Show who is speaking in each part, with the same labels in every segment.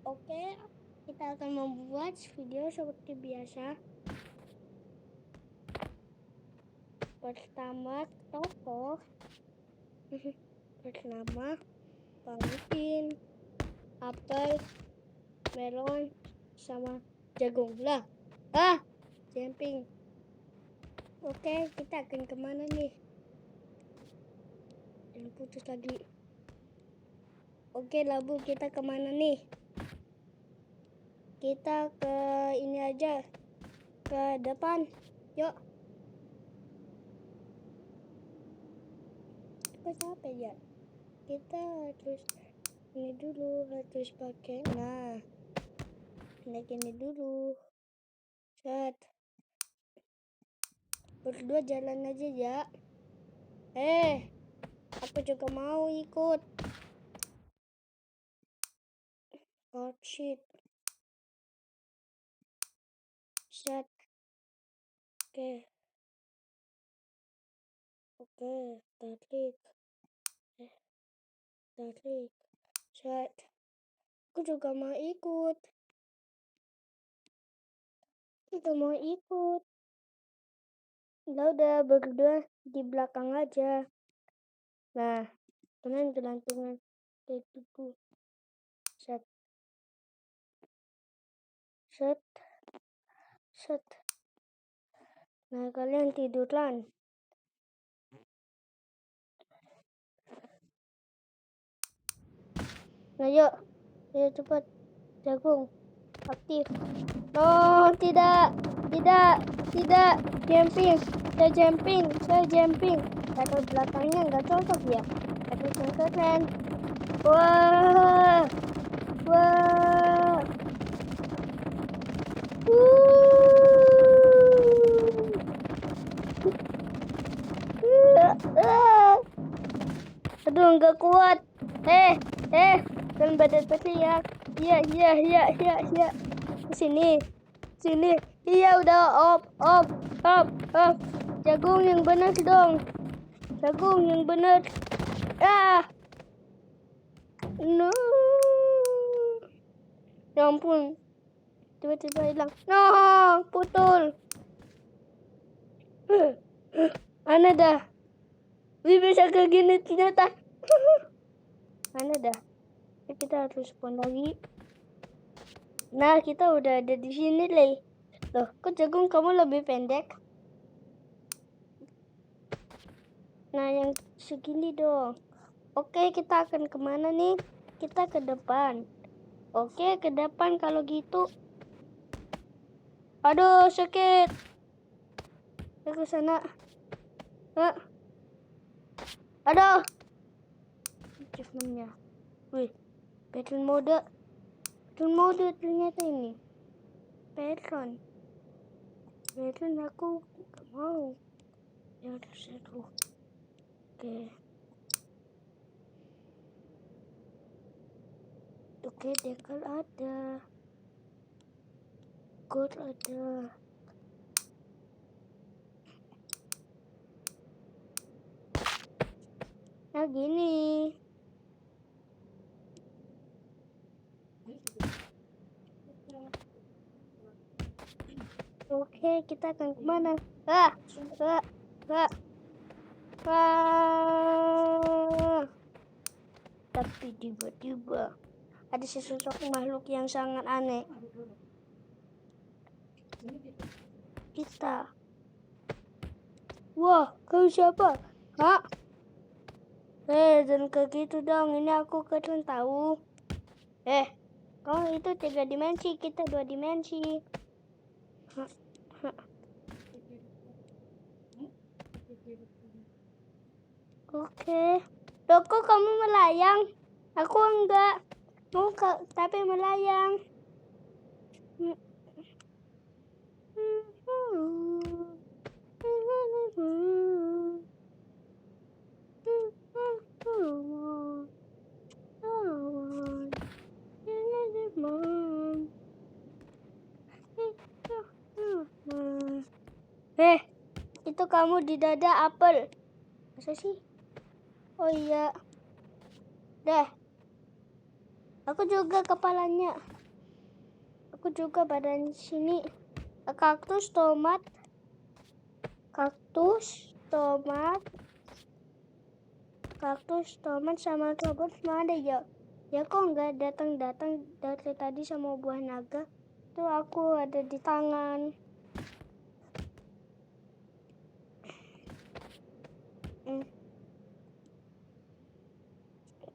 Speaker 1: Oke, kita akan membuat video seperti biasa. Pertama, tokoh bernama pumpkin, apel, melon, sama jagung. Lah, jumping. Oke, kita akan kemana nih? Jangan putus lagi. Oke, Labu, kita kemana nih? Kita ke ini aja, ke depan. Yuk. Kok capek ya? Kita harus ini dulu, harus pakai. Nah, naik ini dulu. Set. Berdua jalan aja ya. Aku juga mau ikut. Oh shit. Set. Oke, tarik. Tarik. Set. Aku juga mau ikut. Udah berdua di belakang aja. Nah, kalian gelantungan kayak gitu. Set. Set. Set. Nah, kalian tiduran. Nah, yuk cepat. Jagung aktif. No, tidak. Jumping. Saya jumping. Kata belakangnya nggak cocok ya. Tapi yang keren. Wah. Aduh, nggak kuat. Dan badan berteriak. Iya. Sini. Iya, udah op. Jagung yang benar dong. No. Ya ampun. Tiba-tiba hilang. No, putul. Mana dah? Bisa kayak gini ternyata. Mana dah? Kita harus spawn lagi. Nah, kita udah ada di sini, Lei. Loh, kok Jagung kamu lebih pendek? Nah, yang segini dong. Oke, kita akan kemana nih? Kita ke depan. Oke, ke depan kalau gitu. Aduh, sakit. Ke sana. Aduh. Achievementnya. Wih, battle mode ternyata ini. Patron aku gak mau. Ya udah seru. Oke, dekal ada. Gold ada. Nah, gini. Oke, kita akan kemana? Tapi tiba-tiba ada sesosok makhluk yang sangat aneh. Kita. Wah, kau siapa? Hah? Jangan kayak gitu dong. Ini aku keren tahu. Kau itu 3 dimensi, kita 2 dimensi. Oke. Loh, kok kamu melayang? Aku enggak. Tapi melayang. Itu kamu di dada apel. Masa sih? Oh iya. Dah. Aku juga kepalanya. Aku juga badan sini. Kaktus, tomat. Kaktus, tomat. Kaktus, tomat sama robot mana ya? Ya kok nggak datang-datang dari tadi sama buah naga? Tuh aku ada di tangan.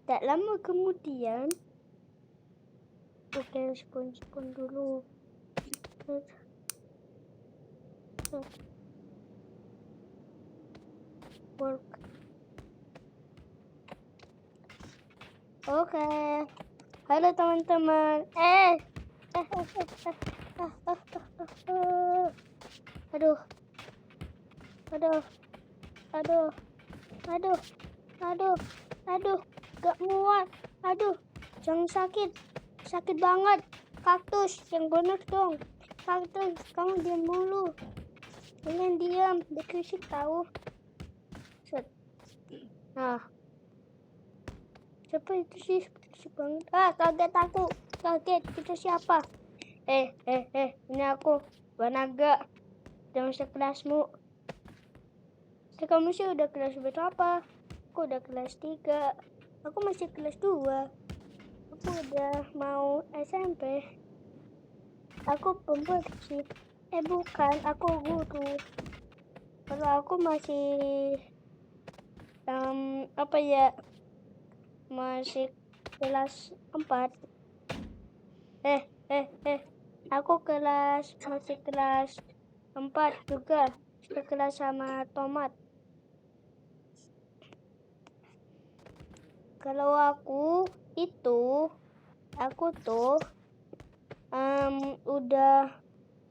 Speaker 1: Tak lama kemudian, oke, spon dulu. Work. Oke. Halo teman-teman. Aduh. Aduh. Aduh. Aduh. Aduh. Aduh. Gak muat. Aduh. Jangan sakit. Sakit banget. Kaktus. Yang bener dong. Kaktus. Kamu diam dulu. Jangan diam. Dikrisik tahu. Set. Nah. Siapa itu sih? Berisik banget. Kaget aku. Kaget. Itu siapa? Ini aku. Banaga. Jangan sekelasmu. Kamu sih udah kelas berapa? Aku udah kelas 3. Aku masih kelas 2. Aku udah mau SMP. Aku pembersih. Bukan. Aku guru. Kalau aku masih masih kelas 4. Aku masih kelas 4 juga. Sekelas sama tomat. Kalau aku tuh udah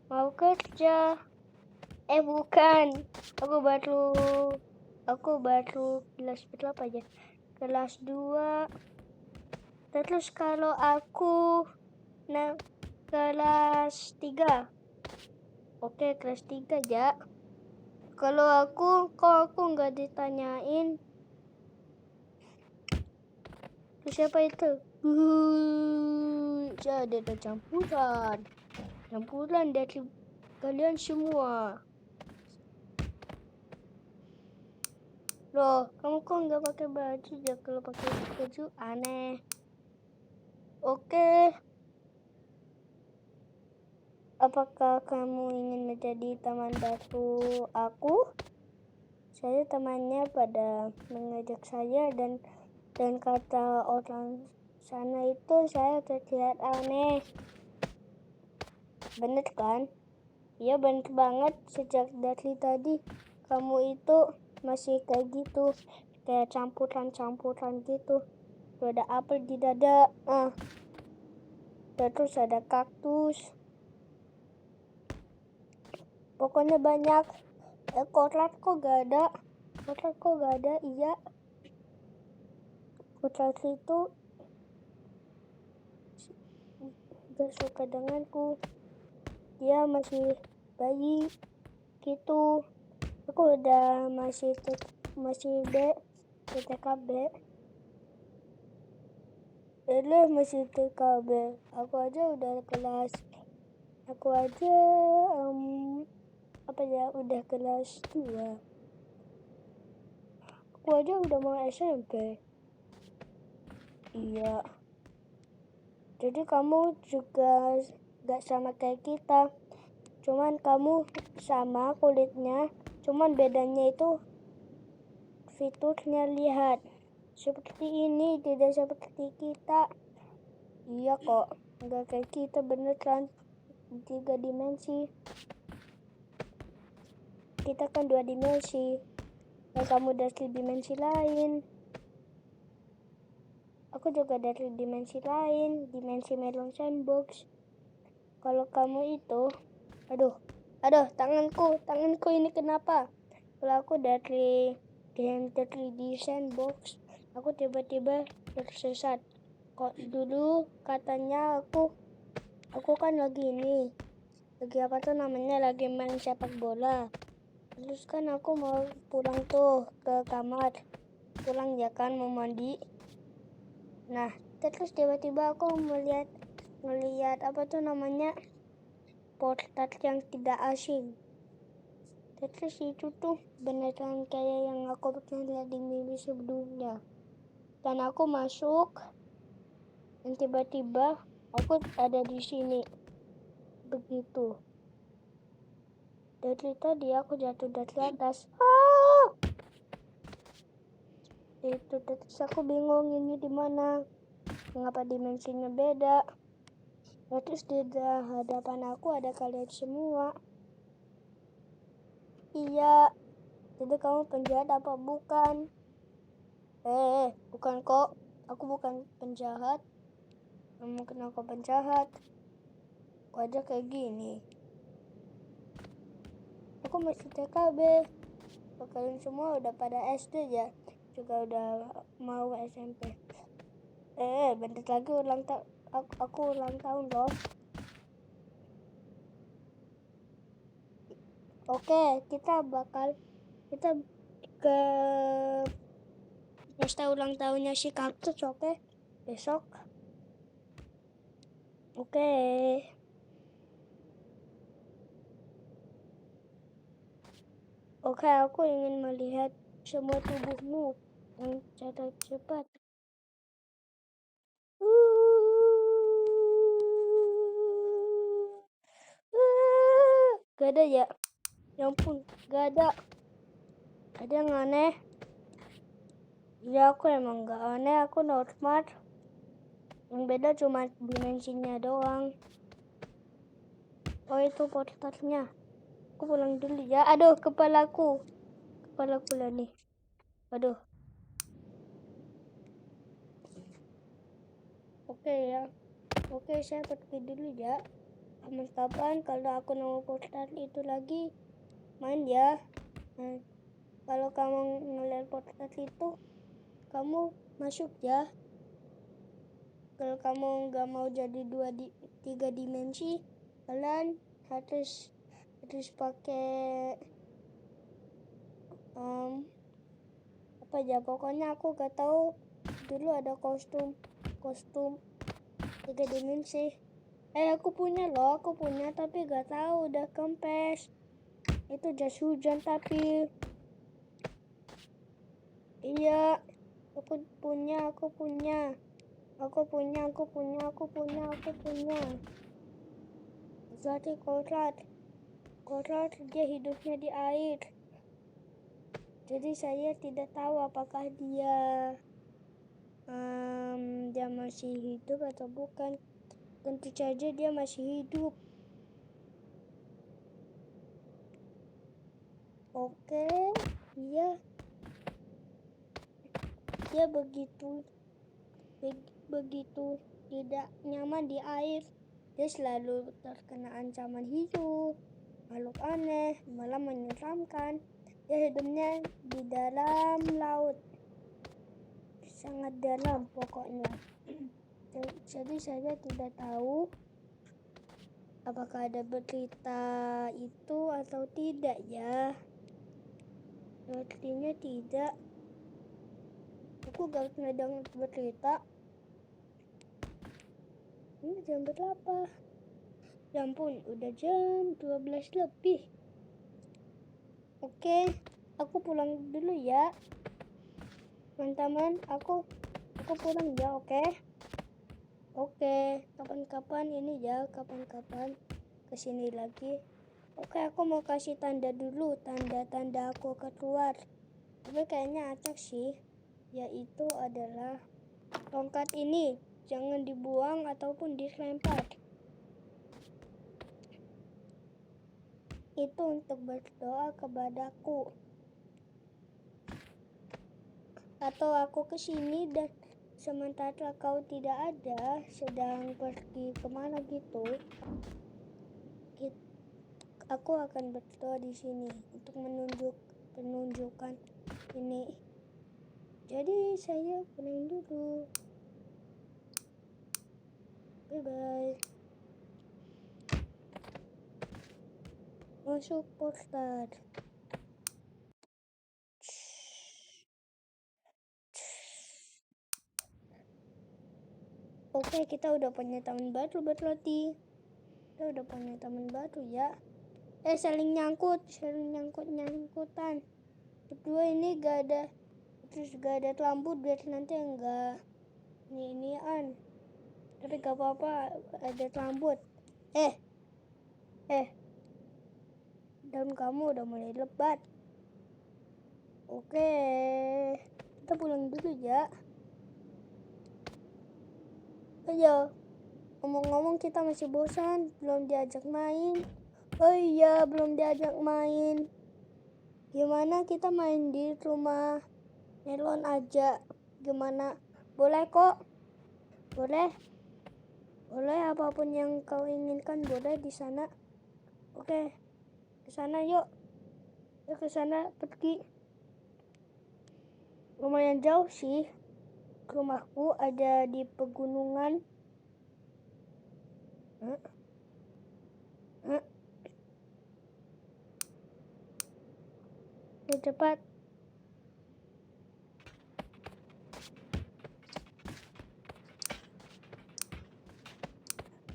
Speaker 1: mau kerja. Bukan. Aku baru kelas berapa aja? Kelas 2. Terus kalau aku kelas 3. Oke, kelas 3 ya. Kalau aku nggak ditanyain. Siapa itu? Jadi ada campuran dari kalian semua. Loh, kamu kok nggak pakai baju ya? Kalau pakai baju aneh. Oke. Apakah kamu ingin menjadi teman baru aku? Saya temannya pada mengajak saya dan kata orang sana itu saya terlihat aneh. Bener kan? Iya bener banget. Sejak dari tadi kamu itu masih kayak gitu. Kayak campuran gitu. Tuh ada apel di dada. Terus ada kaktus. Pokoknya banyak. Kodrat kok gak ada. Iya. Kodrat itu gak suka denganku. Dia masih bayi gitu. Aku udah masih TKB. Masih TKB. Aku aja udah kelas. Udah kelas 2. Aku aja udah mau SMP. Iya. Jadi kamu juga gak sama kayak kita. Cuman kamu sama kulitnya. Cuman bedanya itu fiturnya, lihat. Seperti ini, tidak seperti kita. Iya kok. Gak kayak kita beneran. 3 dimensi. Kita kan 2 dimensi. Dan kamu dari dimensi lain. Aku juga dari dimensi lain. Dimensi Melon Sandbox. Kalau kamu itu, aduh, tanganku ini kenapa? Kalau aku dari game 3D Sandbox, aku tiba-tiba tersesat. Kok dulu katanya aku kan lagi lagi main sepak bola. Terus kan aku mau pulang tuh ke kamar. Pulang ya kan, mau mandi. Nah, Terus tiba-tiba aku melihat apa tuh namanya, portal yang tidak asing. Terus itu tuh beneran kayak yang aku pernah lihat di mimpi sebelumnya. Dan aku masuk, dan tiba-tiba aku ada di sini. Begitu. Dari tadi aku jatuh dari atas. Itu terus aku bingung ini di mana. Mengapa dimensinya beda? Terus di hadapan aku ada kalian semua. Iya. Jadi kamu penjahat apa bukan? Bukan kok. Aku bukan penjahat. Mungkin aku penjahat. Kok aja kayak gini. Aku masih TKB. Kalian semua udah pada SD ya. Juga udah mau SMP. Bentar lagi aku ulang tahun loh. Oke, kita ke pesta ulang tahunnya si kaktus, oke? Besok. Oke. Oke, aku ingin melihat semua tubuhmu yang secara cepat. Gak ada ya? Ya ampun, gak ada. Ada yang aneh? Ya aku emang gak aneh, aku normal. Yang beda cuma dimensinya doang. Oh itu portalnya. Aku pulang dulu ya. Aduh, kepalaku lah nih. Aduh. Oke ya. Oke, saya pergi dulu ya. Kapan-kapan kalau aku nemu portal itu lagi, main ya. Nah, kalau kamu ngeliat portal itu, kamu masuk ya. Kalau kamu nggak mau jadi 3 dimensi, kalian harus pakai apa ya, pokoknya aku gak tahu. Dulu ada kostum 3 dimensi. Aku punya tapi gak tahu udah kempes. Itu jas hujan tapi iya, aku punya. Berarti korat dia hidupnya di air. Jadi saya tidak tahu apakah dia masih hidup atau bukan. Tentu saja dia masih hidup. Oke, iya. Dia begitu tidak nyaman di air. Dia selalu terkena ancaman hidup, makhluk aneh, malah menyeramkan. Dia hidupnya di dalam laut, sangat dalam pokoknya. Jadi saya tidak tahu apakah ada berita itu atau tidak ya. Artinya tidak. Aku gak pernah dengar berita. Ini jam berapa? Ya ampun, udah jam 12 lebih. Oke, aku pulang dulu ya. Teman-teman, aku pulang ya, oke? Oke, kapan-kapan kesini lagi. Oke, aku mau kasih tanda dulu, tanda aku keluar. Tapi kayaknya acak sih, yaitu adalah tongkat ini. Jangan dibuang ataupun dilempar. Itu untuk berdoa kepadaku. Atau aku kesini dan sementara kau tidak ada, sedang pergi kemana gitu, aku akan berdoa di sini untuk penunjukan ini. Jadi saya pulang dulu. Bye bye. Masuk portal. Kita udah punya taman batu buat roti. Kita udah punya taman batu ya. Saling nyangkutan. Kedua ini gak ada, terus gak ada lampu biar nanti enggak ini-inian. Tapi gak apa-apa ada rambut. Daun kamu udah mulai lebat. Oke, kita pulang dulu ya. Ayo, ngomong-ngomong kita masih bosan, belum diajak main. Oh iya, belum diajak main. Gimana kita main di rumah Melon aja? Gimana? Boleh kok. Boleh apapun yang kau inginkan boleh di sana. Oke. Ke sana yuk. Ke sana pergi. Lumayan jauh sih. Rumahku ada di pegunungan. Cepat.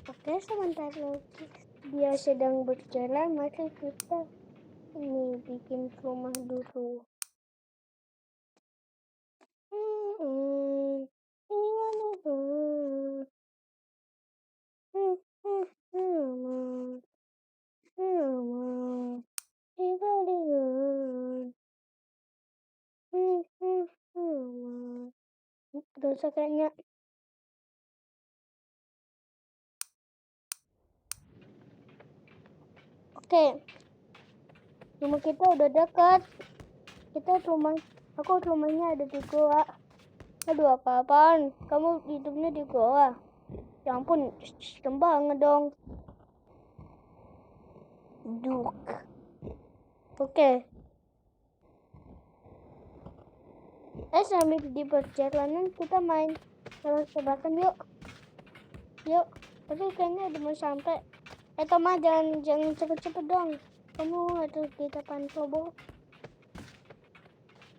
Speaker 1: Oke, sebentar lagi dia sedang berjalan, mari kita ini bikin rumah dulu. Dosa kayaknya. Oke, rumah kita udah dekat. Aku rumahnya ada di goa. Aduh, apa-apaan? Kamu hidupnya di goa? Ya ampun, serem banget dong. Duk. Oke. Sambil di perjalanan kita main tebak-tebakan yuk. Tapi kayaknya udah mau sampai. Toma, jangan cepet-cepet dong. Kamu harus di depan Tobo.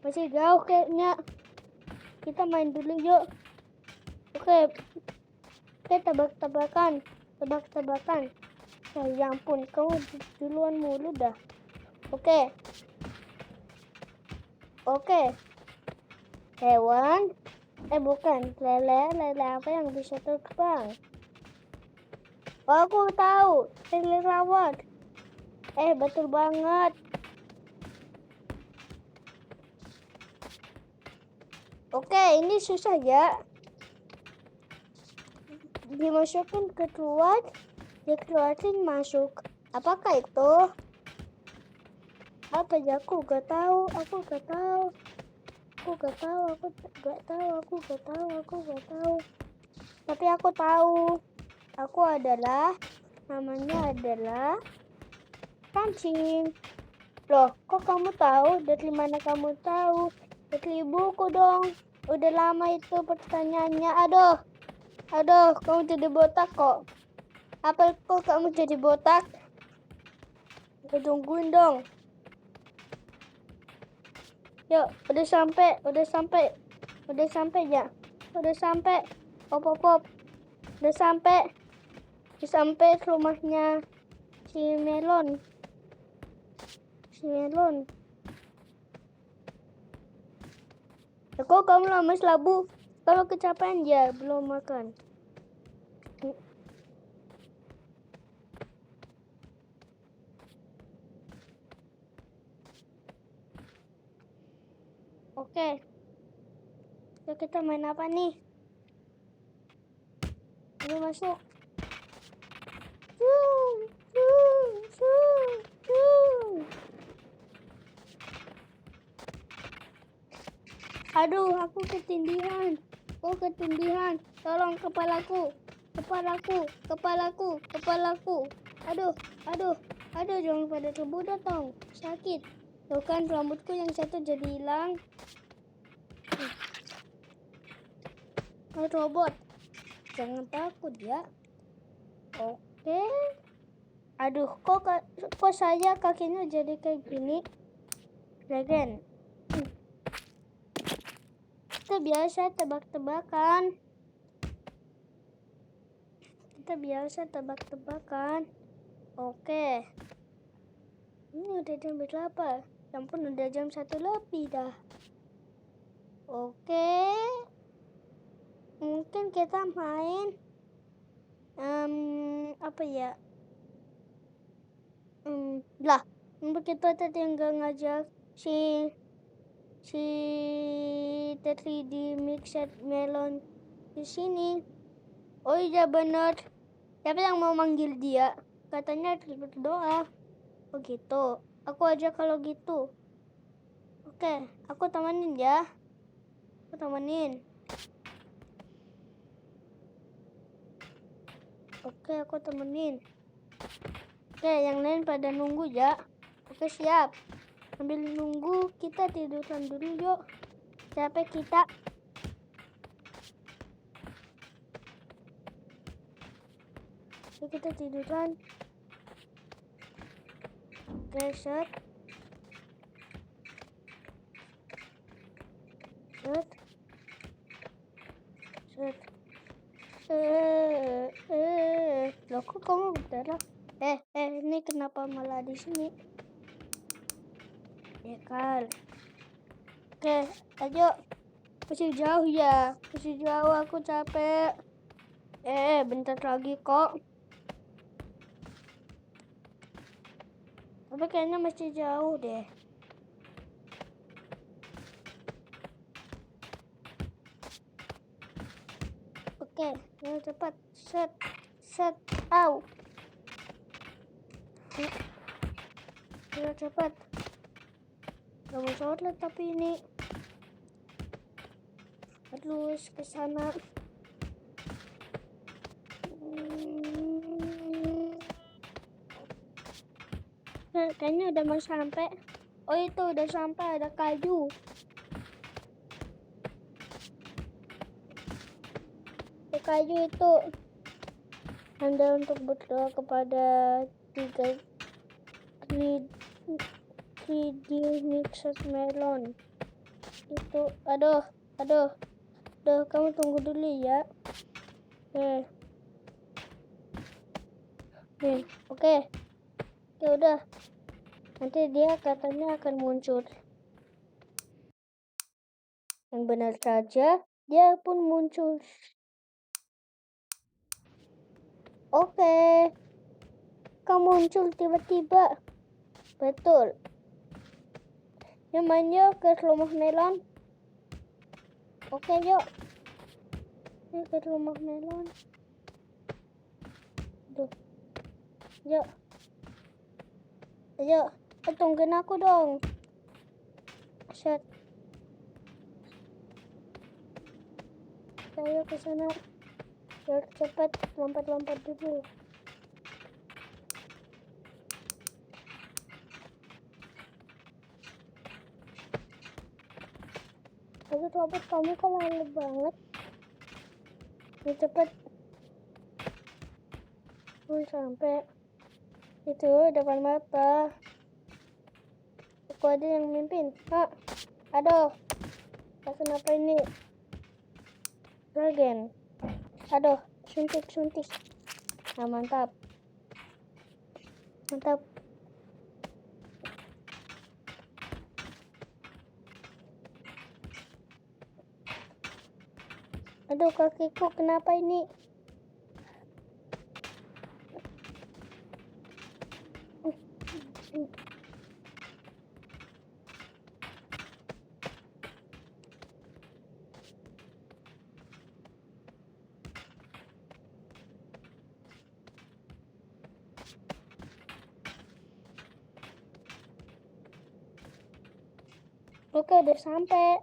Speaker 1: Masih jauh kayaknya. Kita main dulu yuk. Oke, tebak-tebakan. Ya ampun, kamu duluan mulu dah. Oke. Hewan. Bukan. Lele apa yang bisa terbang? Oh, aku tahu. Lele rawat. Betul banget. Oke, ini susah ya. Dimasukin ke keluar, dikeluarin masuk. Apakah itu? Apa ya? Aku gak tahu. Tapi aku tahu. Namanya adalah kancing. Loh, kok kamu tahu? Dari mana kamu tahu? Dari ibuku dong. Udah lama itu pertanyaannya. Aduh, kamu jadi botak kok. Apa kok kamu jadi botak? Tungguin dong. Yuk, udah sampai ya. Udah sampai. Pop. Udah sampai rumahnya si Melon. Kok kamu lama selabu? Kalau kecapean ya belum makan. Oke. Yuk kita main apa nih? Ini masuk. Aduh, aku ketindihan. Tolong kepalaku. Aduh, jangan pada rebut dong. Sakit. Tuh kan rambutku yang satu jadi hilang. Robot. Jangan takut ya. Oke. Aduh, kok saya kakinya jadi kayak gini? Dragon. Itu biasa tebak-tebakan. kita biasa tebak-tebakan. Oke. Ini udah jam berapa? Ya ampun, udah jam 1 lebih dah. Oke. Mungkin kita main apa ya? Lah, kita tadi nggak ngajak si 3D Mixed Melon di sini. Oh iya bener. Siapa yang mau manggil dia? Katanya berdoa. Oh gitu. Aku aja kalau gitu. Oke, aku temenin ya. Aku temenin. Oke, aku temenin. Oke, yang lain pada nunggu ya. Oke, siap. Sambil nunggu, kita tiduran dulu yuk. Capek kita. Yuk kita tiduran. Oke, set. Set. Set. Loh, kok kamu berdarah? Ini kenapa malah di sini? Ya kan. Oke, ayo. Masih jauh ya. Masih jauh, aku capek. Bentar lagi kok. Tapi kayaknya masih jauh deh. Oke, ayo cepat. Set. Set. Au. Ayo cepat. Gak mau sholat tapi ini harus ke sana. Kayaknya udah mau sampai. Oh itu udah sampai, ada kayu. Ada kayu itu. Anda untuk berdoa kepada 3D Mixed Melon. Itu, aduh, kamu tunggu dulu ya. Oke, udah. Nanti dia katanya akan muncul. Yang benar saja, dia pun muncul. Oke, kamu muncul tiba-tiba. Betul. Yuk main yuk ke rumah melon. Oke yuk. Yuk ke rumah melon. Tuh. Yuk. Ayo, tungguin aku dong. Set. Ayo ke sana. Biar cepat lompat-lompat dulu. Ayo lompat, kamu kok lama banget. Ayo cepet. Sampai itu depan mata. Aku ada yang mimpin. Aduh. Kenapa ini? Dragon. Aduh, suntik. Nah, mantap. Aduh, kakiku kenapa ini? Oke, udah sampai.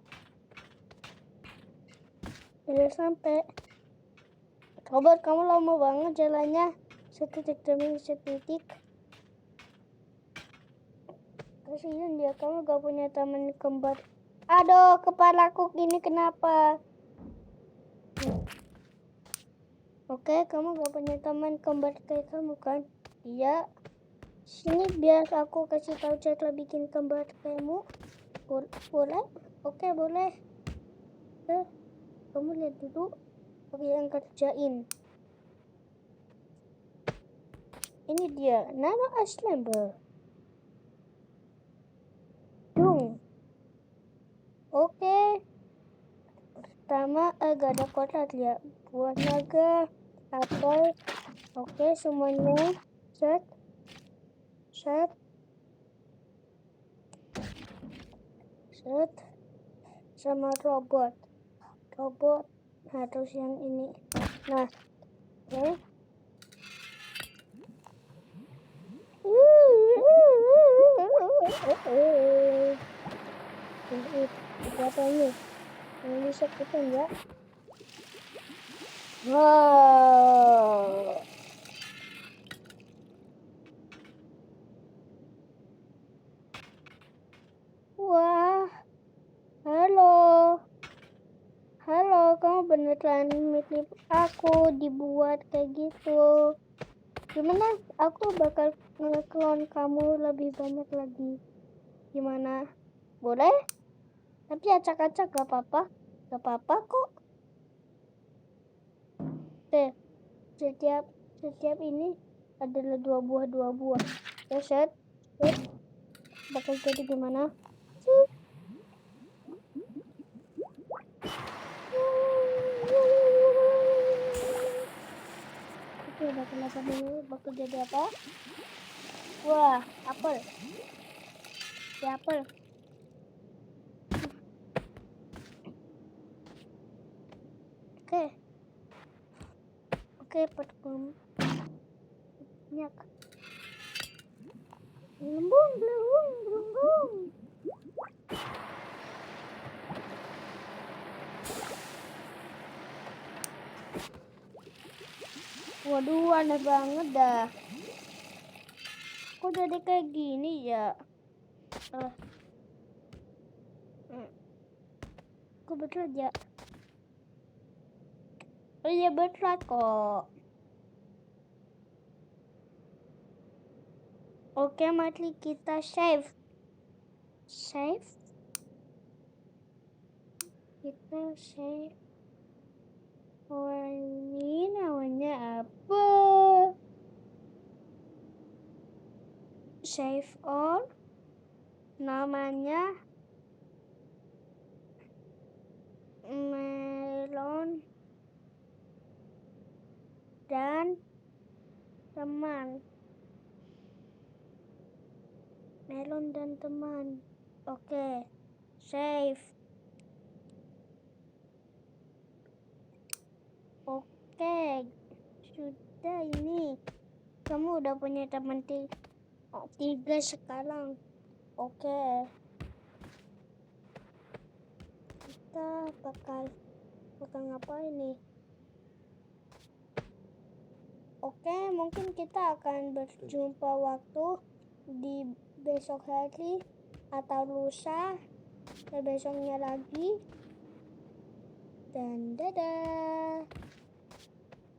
Speaker 1: Robert, kamu lama banget jalannya. Setitik demi setitik. Kasihan dia, kamu gak punya teman kembar. Aduh, kepalaku gini kenapa? Oke, kamu gak punya teman kembar kayak kamu kan? Iya. Sini biar aku kasih tahu cara bikin kembar kamu. Boleh? Oke, boleh. Kamu lihat dulu. Oke, yang kerjain. Ini dia Nano Ice Member. Dung. Oke. Pertama gak ada kotak ya. Buah naga, apel. Oke, semuanya. Set. Set. Set. Sama robot. Nah, terus yang ini. Nah, oke. Berapa ini? Yang bisa kita ya? Wow. Wah. Halo. Halo, kamu beneran mirip aku dibuat kayak gitu. Gimana? Aku bakal nge-clone kamu lebih banyak lagi. Gimana? Boleh? Tapi acak-acak gak apa-apa. Gak apa-apa kok. Oke. Setiap ini adalah dua buah. Ya, set. Bakal jadi gimana? Oke, bakal jadi apa? Wah, apel. Ya, apel. Oke, banyak. Gelembung. Waduh, aneh banget dah. Kok jadi kayak gini ya? Kok berat ya? Oh iya, berat kok. Oke, mari kita save. Kita save. Oh, ini namanya apa? Save all. Namanya melon dan teman. Oke, save. Oke, sudah ini. Kamu udah punya teman tiga sekarang. Oke. Kita bakal ngapain nih? Oke, mungkin kita akan berjumpa waktu di besok hari atau lusa besoknya lagi. Dan dadah.